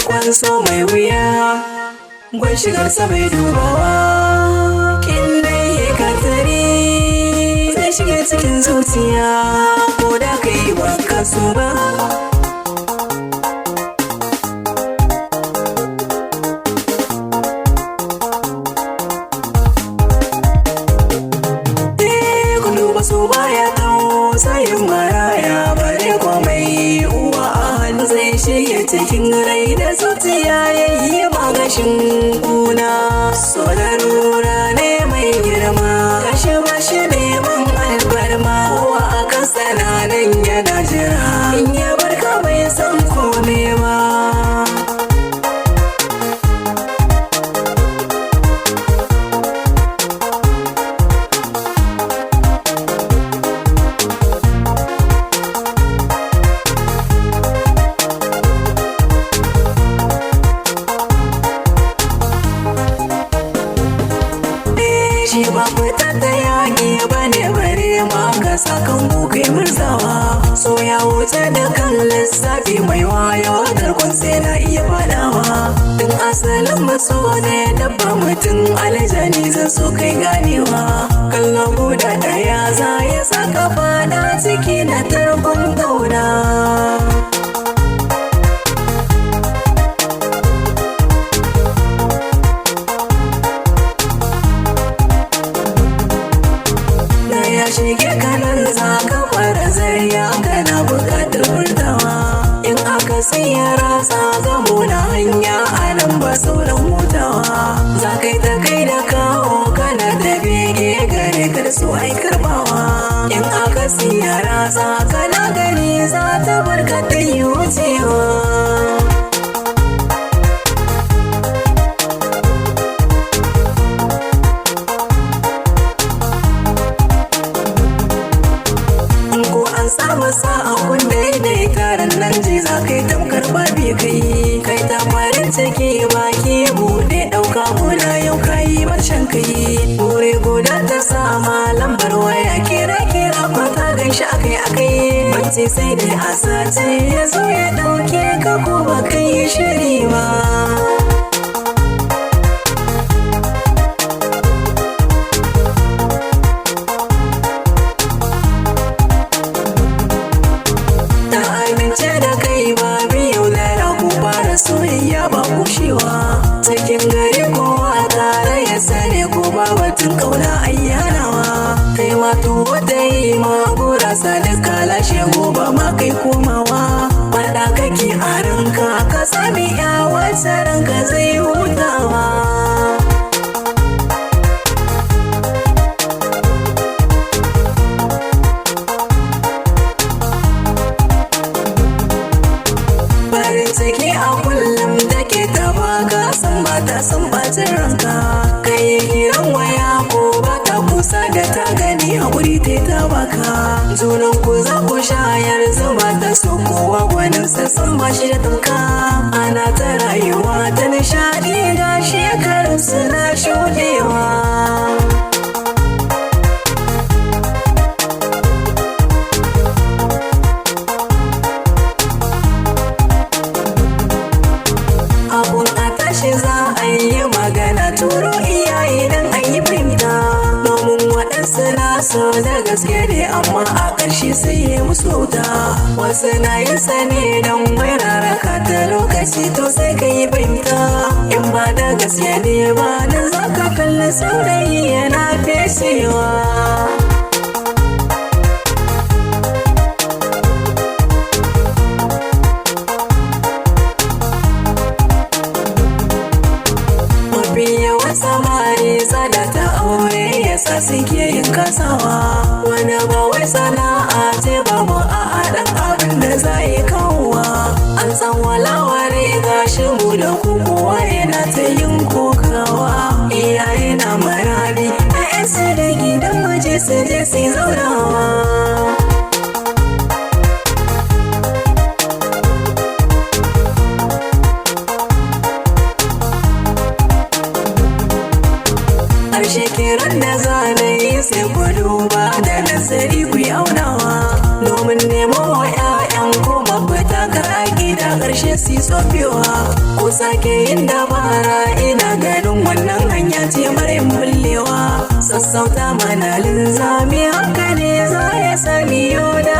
tarkon so mai wuya gwan shigarsa bai dubawa kin dai ka tare zai shige cikin zuciya ko da kai ba ka so ba so baya tausayin maraya bare komai uwa a hannu zai shige cikin rai da zuciya yayi magashin kuna so larura ne mai girma kashe bashi neman albarma uwa a kan sananan yana jira in ya barka bai san kome ba shi ba fitar da yaƙi ba ne bare ma ka sakan bukai murzawa so ya wuce da kan lissafi mai wayo tarkon sai na iya fadawa tun asalin maso ne dabba mutum aljani zan so kai ganewa kallon guda ɗaya za ya saka fada ciki na tarkon kauna shige kanan zaka fara zariya kana bukatar furtawa in aka siya rasa gamo na hanya a nan ba sauran hutawa za kai ta kai da kawo kana da bege gare kar su ai karbawa in aka siya rasa kana gani za ta barka ta yi wucewa samu sa'a kun daidai taron nan ji za kai tamkar babi kai ta farin ciki baki bude dauka muna yau kayi marshen kai bure guda ta sama lambar waya kira kwata ganshi akai mace sai dai a sace ya zo ya dauke ka ko ba kai shiri ba soyayya ba kushewa cikin gari kowa tare ya sani ko ba batun kauna ayyanawa kai ma to wata yi ma gurasa da kalashe gobe ma kai komawa faɗa kake a ranka ka sami ya wata ranka zai hutawa ciki a kullum da ke taba ka san ba ta san bacin ranka kai kiran waya ko ba ta kusa da ta gani hakuri ta baka junan ku za ku shayar zama ta so kowa gwanin sassan ba shi da tamka ana ta rayuwa ta nishadi ga shekarun suna shudewa za a yi magana turo iyaye don an yi fahimta domin waɗansu na so da gaske ne amma a ƙarshe sai ya musu wuta wasu na yin sane don wai raraka ta lokaci to sai ka yi fahimta in ba da gaske ne ba nan za ka kalli saurayi yana feshewa samari tsada ta aure yasa suke yin kasawa wani ba wai sana'a ce ba mu a haɗin abin da za yi kawowa an san walaware gashi mu da kowa yana ta yin kokawa iyaye na marari a su da gidan waje su je su zaunawa shekarun da zanayi sai ku duba da nazari ku aunawa domin nemo wa 'ya'yan kuma fita kar a gida ƙarshe karshe si tsofewa ko sake yin dabara ina ganin wannan hanya ce mara bullewa sassauta mana linzami haka ne za ya sani yoda